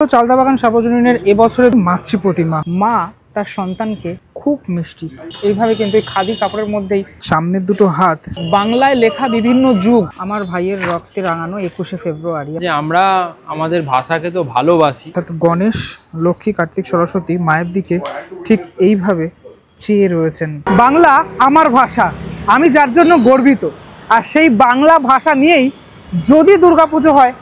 চালদাবাগান সার্বজনীনের এবছরের মাতৃ প্রতিমা মা তার সন্তানকে খুব মিষ্টি এইভাবে কিন্তু এই খাদি কাপড়ের মধ্যেই সামনের দুটো হাত বাংলায় লেখা বিভিন্ন যুগ আমার ভাইয়ের রক্তে রাঙানো 21শে ফেব্রুয়ারি। যে আমরা আমাদের ভাষাকে তো ভালোবাসি। গণেশ, লক্ষ্মী, কার্তিক, সরস্বতী মায়ের দিকে ঠিক এইভাবে চেয়ে রয়েছেন। বাংলা আমার ভাষা, আমি যার জন্য গর্বিত। আর সেই বাংলা ভাষা নিয়েই যদি দুর্গাপুজো হয়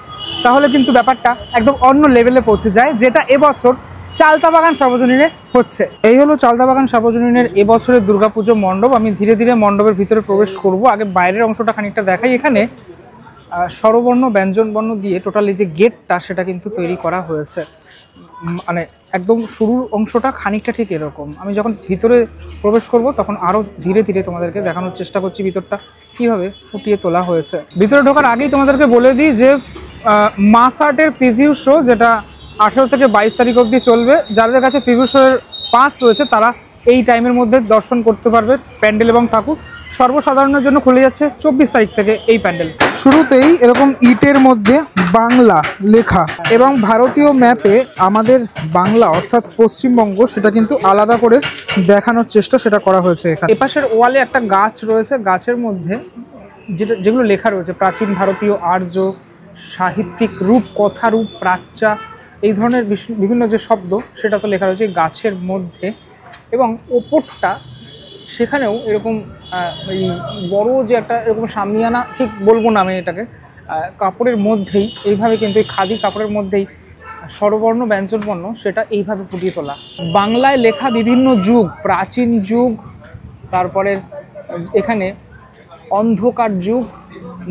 তাহলে কিন্তু ব্যাপারটা একদম অন্য লেভেলে পৌঁছে যায়, যেটা এবছর চালদাবাগান সার্বজনীনে হচ্ছে। এই হলো চালদাবাগান সার্বজনীনের এবছরের দুর্গাপুজো মণ্ডপ। আমি ধীরে ধীরে মণ্ডপের ভিতরে প্রবেশ করব। আগে বাইরের অংশটা খানিকটা দেখাই। এখানে স্বরবর্ণ ব্যঞ্জনবর্ণ দিয়ে টোটাল এই যে গেটটা সেটা কিন্তু তৈরি করা হয়েছে। মানে একদম শুরুর অংশটা খানিকটা ঠিক এরকম। আমি যখন ভিতরে প্রবেশ করব তখন আরও ধীরে ধীরে তোমাদেরকে দেখানোর চেষ্টা করছি ভিতরটা কীভাবে ফুটিয়ে তোলা হয়েছে। ভিতরে ঢোকার আগেই তোমাদেরকে বলে দিই যে মাস আর্টের প্রিভিউ শো, যেটা 18 থেকে 22 তারিখ অবধি চলবে। যাদের কাছে প্রিভিউ শোয়ের পাস রয়েছে তারা এই টাইমের মধ্যে দর্শন করতে পারবে প্যান্ডেল এবং ঠাকুর। সর্বসাধারণের জন্য খুলে যাচ্ছে 24 তারিখ থেকে এই প্যান্ডেল। শুরুতেই এরকম ইটের মধ্যে বাংলা লেখা এবং ভারতীয় ম্যাপে আমাদের বাংলা অর্থাৎ পশ্চিমবঙ্গ সেটা কিন্তু আলাদা করে দেখানোর চেষ্টা সেটা করা হয়েছে এখানে। এপাশের ওয়ালে একটা গাছ রয়েছে, গাছের মধ্যে যেগুলো লেখা রয়েছে প্রাচীন ভারতীয় আর্য সাহিত্যিক রূপ, কথা রূপ, প্রাচ্যা, এই ধরনের বিভিন্ন যে শব্দ সেটা তো লেখা রয়েছে গাছের মধ্যে। এবং ওপরটা সেখানেও এরকম এই বড় যে একটা এরকম সামিয়ানা, ঠিক বলবো না আমি এটাকে, কাপড়ের মধ্যেই এইভাবে কিন্তু এই খাদি কাপড়ের মধ্যেই স্বরবর্ণ ব্যঞ্জনবর্ণ সেটা এইভাবে ফুটিয়ে তোলা। বাংলায় লেখা বিভিন্ন যুগ, প্রাচীন যুগ, তারপরে এখানে অন্ধকার যুগ,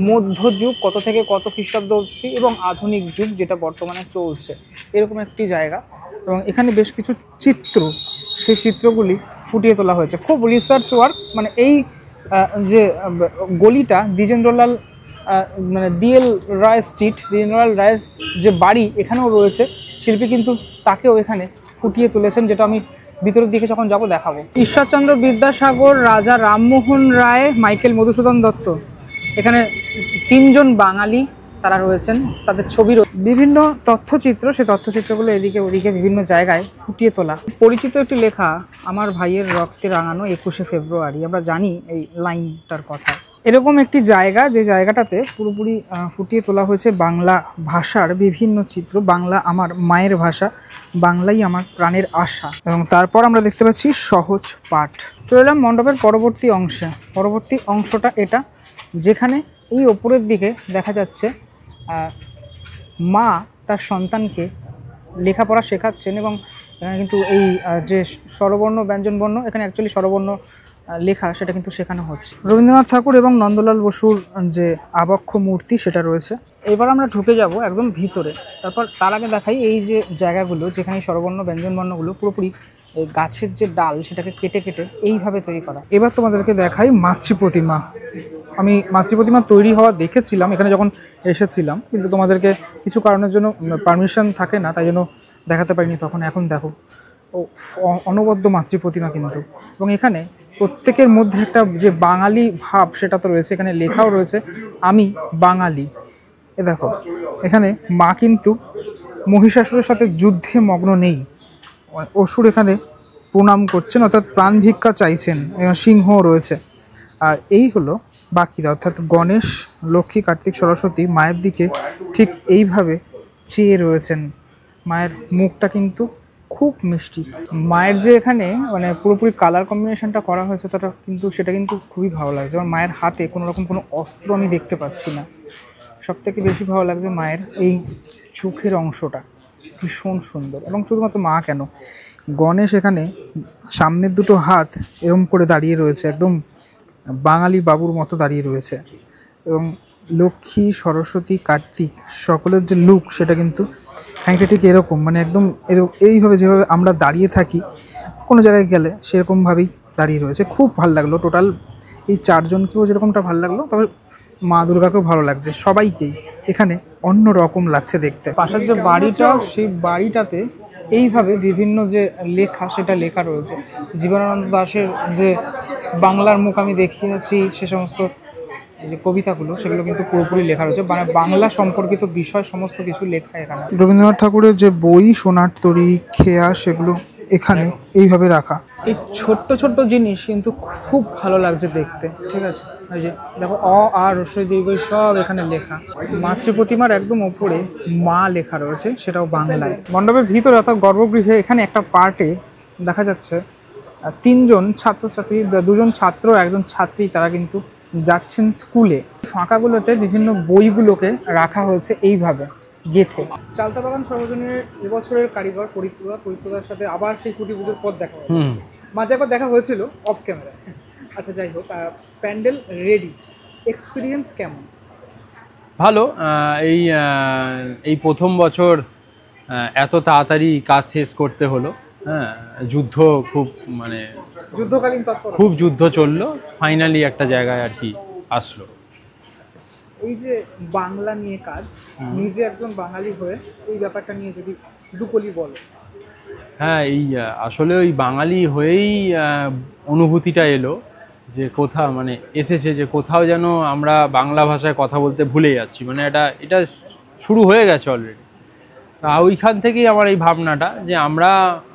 মধ্যযুগ কত থেকে কত খ্রিস্টাব্দ অবধি এবং আধুনিক যুগ যেটা বর্তমানে চলছে, এরকম একটি জায়গা। এবং এখানে বেশ কিছু চিত্র, সেই চিত্রগুলি ফুটিয়ে তোলা হয়েছে। খুব রিসার্চ ওয়ার্ক। মানে এই যে গলিটা দ্বিজেন্দ্রলাল মানে ডিএল রায় স্ট্রিট, দ্বিজেন্দ্রলাল রায়ের যে বাড়ি এখানেও রয়েছে, শিল্পী কিন্তু তাকেও এখানে ফুটিয়ে তুলেছেন, যেটা আমি ভিতরের দিকে যখন যাবো দেখাবো। ঈশ্বরচন্দ্র বিদ্যাসাগর, রাজা রামমোহন রায়, মাইকেল মধুসূদন দত্ত, এখানে তিনজন বাঙালি তারা রয়েছেন, তাদের ছবির বিভিন্ন তথ্যচিত্র, সেই তথ্যচিত্রগুলো এদিকে ওদিকে বিভিন্ন জায়গায় ফুটিয়ে তোলা। পরিচিত একটি লেখা আমার ভাইয়ের রক্তে রাঙানো 21শে ফেব্রুয়ারি, আমরা জানি এই লাইনটার কথা। এরকম একটি জায়গা, যে জায়গাটাতে পুরোপুরি ফুটিয়ে তোলা হয়েছে বাংলা ভাষার বিভিন্ন চিত্র। বাংলা আমার মায়ের ভাষা, বাংলাই আমার প্রাণের আশা। এবং তারপর আমরা দেখতে পাচ্ছি সহজ পাঠ। চলে এলাম মণ্ডপের পরবর্তী অংশে। পরবর্তী অংশটা এটা, যেখানে এই ওপরের দিকে দেখা যাচ্ছে মা তার সন্তানকে লেখাপড়া শেখাচ্ছেন। এবং এখানে কিন্তু এই যে স্বরবর্ণ ব্যঞ্জনবর্ণ, এখানে অ্যাকচুয়ালি স্বরবর্ণ লেখা সেটা কিন্তু শেখানো হচ্ছে। রবীন্দ্রনাথ ঠাকুর এবং নন্দলাল বসুর যে আবক্ষ মূর্তি সেটা রয়েছে। এবার আমরা ঢুকে যাব একদম ভিতরে। তারপর তার আগে দেখাই এই যে জায়গাগুলো যেখানে স্বরবর্ণ ব্যঞ্জনবর্ণগুলো পুরোপুরি গাছের যে ডাল সেটাকে কেটে কেটে এইভাবে তৈরি করা। এবার তোমাদেরকে দেখাই মাতৃ প্রতিমা। আমি মাতৃ প্রতিমা তৈরি হওয়া দেখেছিলাম এখানে যখন এসেছিলাম, কিন্তু তোমাদেরকে কিছু কারণের জন্য পারমিশন থাকে না, তাই জন্য দেখাতে পারিনি তখন। এখন দেখো অনবদ্য মাতৃ প্রতিমা কিন্তু। এবং এখানে প্রত্যেকের মধ্যে একটা যে বাঙালি ভাব সেটা তো রয়েছে, এখানে লেখাও রয়েছে আমি বাঙালি। এ দেখো এখানে মা কিন্তু মহিষাসুরের সাথে যুদ্ধে মগ্ন নেই, অসুর এখানে প্রণাম করছেন অর্থাৎ প্রাণ ভিক্ষা চাইছেন। এখানে সিংহও রয়েছে। আর এই হলো বাকিরা, অর্থাৎ গণেশ, লক্ষ্মী, কার্তিক, সরস্বতী মায়ের দিকে ঠিক এইভাবে চেয়ে রয়েছেন। মায়ের মুখটা কিন্তু খুব মিষ্টি। মায়ের যে এখানে মানে পুরোপুরি কালার কম্বিনেশনটা করা হয়েছে সেটা কিন্তু খুবই ভালো লাগছে। আমার মায়ের হাতে কোনো রকম কোনো অস্ত্র আমি দেখতে পাচ্ছি না। সবথেকে বেশি ভালো লাগছে মায়ের এই চোখের অংশটা, ভীষণ সুন্দর। এবং শুধুমাত্র মা কেন, গণেশ এখানে সামনের দুটো হাত এরম করে দাঁড়িয়ে রয়েছে, একদম বাঙালি বাবুর মতো দাঁড়িয়ে রয়েছে। এবং লক্ষ্মী, সরস্বতী, কার্তিক সকলের যে লুক সেটা কিন্তু খানিকটা ঠিক এরকম, মানে একদম এইভাবে যেভাবে আমরা দাঁড়িয়ে থাকি কোনো জায়গায় গেলে সেরকমভাবেই দাঁড়িয়ে রয়েছে। খুব ভালো লাগলো। টোটাল এই চারজনকেও যেরকমটা ভালো লাগলো, তবে মা দুর্গাকেও ভালো লাগছে। সবাইকেই এখানে অন্য রকম লাগছে দেখতে। পাশের যে বাড়িটা, সেই বাড়িটাতে এইভাবে বিভিন্ন যে লেখা সেটা লেখা রয়েছে। জীবনানন্দ দাশের যে বাংলার মুখ আমি দেখিয়েছি, সে সমস্ত এই যে কবিতাগুলো সেগুলো কিন্তু পুরোপুরি লেখা রয়েছে, মানে বাংলা সম্পর্কিত বিষয় সমস্ত কিছু লেখা এখানে। রবীন্দ্রনাথ ঠাকুরের যে বই, সোনার তরী, খেয়া, সেগুলো এখানে এইভাবে রাখা। এই ছোট্ট ছোট্ট জিনিস কিন্তু খুব ভালো লাগছে দেখতে, ঠিক আছে। এই যে দেখো অ আর রস্বই দীর্ঘ সব এখানে লেখা। মাতৃ প্রতিমার একদম ওপরে মা লেখা রয়েছে, সেটাও বাংলায়। মণ্ডপের ভিতরে অর্থাৎ গর্ভগৃহে এখানে একটা পার্টে দেখা যাচ্ছে 3 জন ছাত্রছাত্রী, 2 জন ছাত্র, 1 জন ছাত্রী, তারা কিন্তু যাচ্ছেন স্কুলে। ফাঁকাগুলোতে বিভিন্ন বইগুলোকে রাখা হয়েছে এইভাবে গেথে। চালতা বাগান সর্বজনীনের এবছরের কারিগর পরিত্রদার সাথে আবার সেই কুটি পুজোর পথ দেখা হয়েছে। মাঝে একবার দেখা হয়েছিল অফ ক্যামেরায়। আচ্ছা, যাই হোক, প্যান্ডেল রেডি, এক্সপিরিয়েন্স কেমন? ভালো। এই প্রথম বছর এত তাড়াতাড়ি কাজ শেষ করতে হলো। হ্যাঁ, যুদ্ধ খুব মানে যুদ্ধকালীন তৎপর, খুব যুদ্ধ চললো, ফাইনালি একটা জায়গায় আর কি আসলো। এই যে বাংলা নিয়ে কাজ, নিজে একজন বাঙালি হয়ে এই ব্যাপারটা নিয়ে যদি দুকলি বলো। হ্যাঁ, আসলে ওই বাঙালি হয়েই অনুভূতিটা এলো যে কোথাও মানে এসেছে যে কোথাও যেন আমরা বাংলা ভাষায় কথা বলতে ভুলে যাচ্ছি, মানে এটা শুরু হয়ে গেছে অলরেডি। তা ওইখান থেকেই আমার এই ভাবনাটা যে আমরা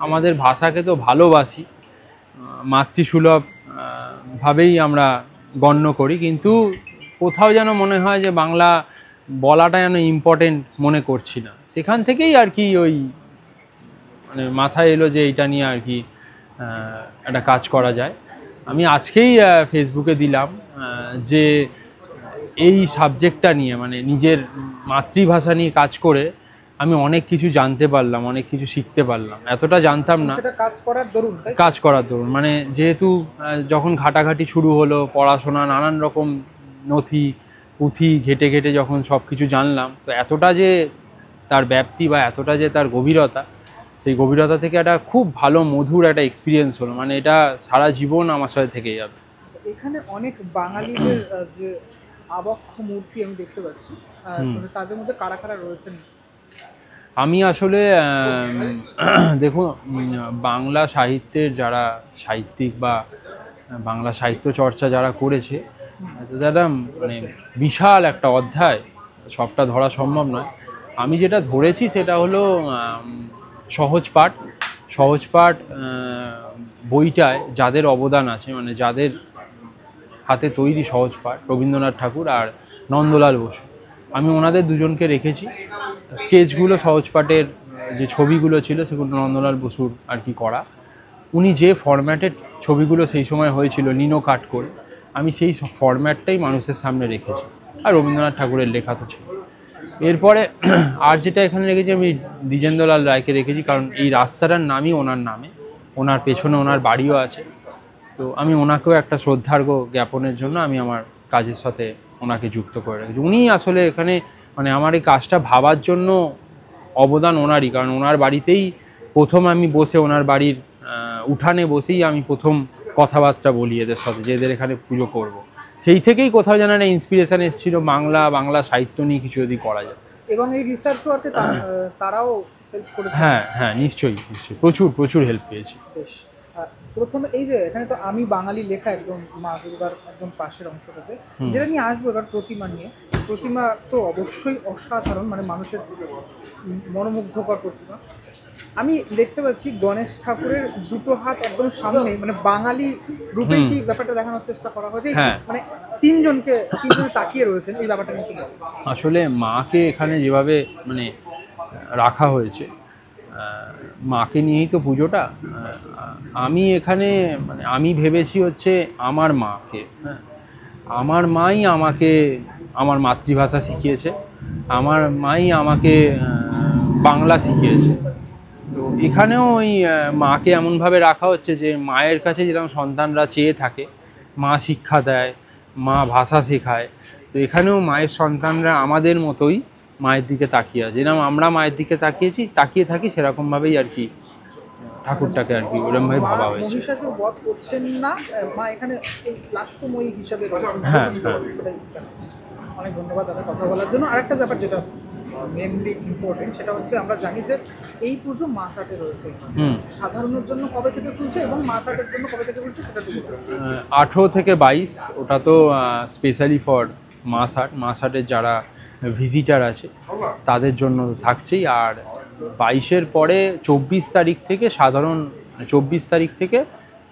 আমাদের ভাষাকে তো ভালোবাসি, মাতৃসুলভ ভাবেই আমরা গণ্য করি, কিন্তু কোথাও যেন মনে হয় যে বাংলা বলাটা যেন ইম্পর্টেন্ট মনে করছি না। সেখান থেকেই আর কি ওই মানে মাথায় এলো যে এইটা নিয়ে আর কি একটা কাজ করা যায়। আমি আজকেই ফেসবুকে দিলাম যে এই সাবজেক্টটা নিয়ে, মানে নিজের মাতৃভাষা নিয়ে কাজ করে আমি অনেক কিছু জানতে পারলাম, অনেক কিছু শিখতে পারলাম। এতটা জানতাম না, কাজ করার দরুন। মানে যেহেতু যখন ঘাটাঘাটি শুরু হলো, পড়াশোনা, নানান রকম নথি পুঁথি ঘেটে ঘেটে যখন সব কিছু জানলাম, তো এতটা যে তার ব্যাপ্তি বা এতটা যে তার গভীরতা, সেই গভীরতা থেকে একটা খুব ভালো মধুর একটা এক্সপিরিয়েন্স হলো। মানে এটা সারা জীবন আমার সাথে থেকে যাবে। এখানে অনেক বাঙালিদের যে আবক্ষ মূর্তি আমি দেখতে পাচ্ছি, তাদের মধ্যে কারা কারা রয়েছেন? আমি আসলে দেখুন, বাংলা সাহিত্যের যারা সাহিত্যিক বা বাংলা সাহিত্য চর্চা যারা করেছে, তারা মানে বিশাল একটা অধ্যায়, সবটা ধরা সম্ভব নয়। আমি যেটা ধরেছি সেটা হলো সহজ পাঠ বইটায় যাদের অবদান আছে, মানে যাদের হাতে তৈরি সহজ পাঠ, রবীন্দ্রনাথ ঠাকুর আর নন্দলাল বসু, আমি ওনাদের দুজনকে রেখেছি। স্কেচগুলো সহজ পাঠের যে ছবিগুলো ছিল সেগুলো নন্দলাল বসুর আর কি করা। উনি যে ফরম্যাটের ছবিগুলো সেই সময় হয়েছিল নিনো কাট করে, আমি সেই ফরম্যাটটাই মানুষের সামনে রেখেছি। আর রবীন্দ্রনাথ ঠাকুরের লেখা তো ছিল। এরপরে আর যেটা এখানে রেখেছি, আমি দ্বিজেন্দ্রলাল রায়কে রেখেছি, কারণ এই রাস্তাটার নামই ওনার নামে, ওনার পেছনে ওনার বাড়িও আছে। তো আমি ওনাকেও একটা শ্রদ্ধার্ঘ জ্ঞাপনের জন্য আমি আমার কাজের সাথে ওনাকে যুক্ত করে রেখেছি। উনি আসলে এখানে মানে আমার এই কাজটা ভাবার জন্য অবদান ওনারই, কারণ ওনার বাড়িতেই প্রথম আমি বসে, ওনার বাড়ির উঠানে বসেই আমি প্রথম কথাবার্তা বলি এদের সাথে, যে এদের এখানে পুজো করব। সেই থেকেই কোথাও যেন একটা ইন্সপিরেশন এসেছিল বাংলা সাহিত্য নিয়ে কিছু যদি করা যায়। এবং এই রিসার্চ ওয়ার্কে তারাও হেল্প করেছে। হ্যাঁ, নিশ্চয়ই প্রচুর হেল্প পেয়েছি। প্রথমে এই যে এখানে তো আমি বাঙালি লেখা একদম মা দুর্গার একদম পাশের অংশটাতে, যেটা নিয়ে আসবো এবার প্রতিমা নিয়ে। প্রতিমা তো অবশ্যই অসাধারণ, মানে মানুষের মনোমুগ্ধকর প্রতিমা। আমি দেখতে পাচ্ছি গণেশ ঠাকুরের দুটো হাত একদম সামনে, মানে বাঙালি রূপে কি ব্যাপারটা দেখানোর চেষ্টা করা হয়েছে। মানে তিনজনে তাকিয়ে রয়েছেন, এই ব্যাপারটা নিয়ে কি বলবো? আসলে মাকে এখানে যেভাবে মানে রাখা হয়েছে, মাকে নিয়েই তো পুজোটা। আমি এখানে মানে আমি ভেবেছি হচ্ছে আমার মাকে, হ্যাঁ, আমার মাই আমাকে আমার মাতৃভাষা শিখিয়েছে, আমার মাই আমাকে বাংলা শিখিয়েছে। তো এখানেও ওই মাকে এমনভাবে রাখা হচ্ছে যে মায়ের কাছে যেরকম সন্তানরা চেয়ে থাকে, মা শিক্ষা দেয়, মা ভাষা শেখায়, তো এখানেও মায়ের সন্তানরা আমাদের মতোই মায়ের দিকে তাকিয়ে আছে। যেরকম আমরা মায়ের দিকে তাকিয়ে থাকি, সেরকমভাবেই আর কি ঠাকুরটাকে আর কি ওরকমভাবে ভাবা হয়েছে। মহিষাসুর বধ করছেন না, মা এখানে লাস্যময়ী হিসাবে রয়েছেন। হ্যাঁ, অনেক ধন্যবাদ দাদা কথা বলার জন্য। আরেকটা ব্যাপার যেটা মেনলি ইম্পর্টেন্ট, সেটা হচ্ছে আমরা জানি যে এই পুজো মাস আটে রয়েছে। সাধারণের জন্য কবে থেকে খুলছে এবং মাস আটের জন্য কবে থেকে খুলছে সেটা 18 থেকে 22, ওটা তো স্পেশালি ফর মাসহাটের যারা ভিজিটার আছে তাদের জন্য থাকছেই। আর 22-এর পরে 24 তারিখ থেকে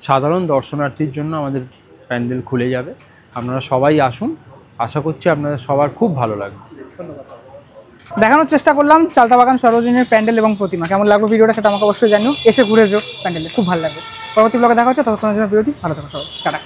সাধারণ দর্শনার্থীর জন্য আমাদের প্যান্ডেল খুলে যাবে। আপনারা সবাই আসুন, আশা করছি আপনাদের সবার খুব ভালো লাগবে। দেখানোর চেষ্টা করলাম চালতা বাগান সরোজিনীর প্যান্ডেল এবং প্রতিমা। কেমন লাগলো ভিডিওটা সেটা আমাকে অবশ্যই জানিও, এসে ঘুরে যেও প্যান্ডেলে, খুব ভালো লাগবে। পরবর্তী ব্লগে দেখা হচ্ছে, ততক্ষণের জন্য বিরতি, ভালো থাকো সবাই, টাটা।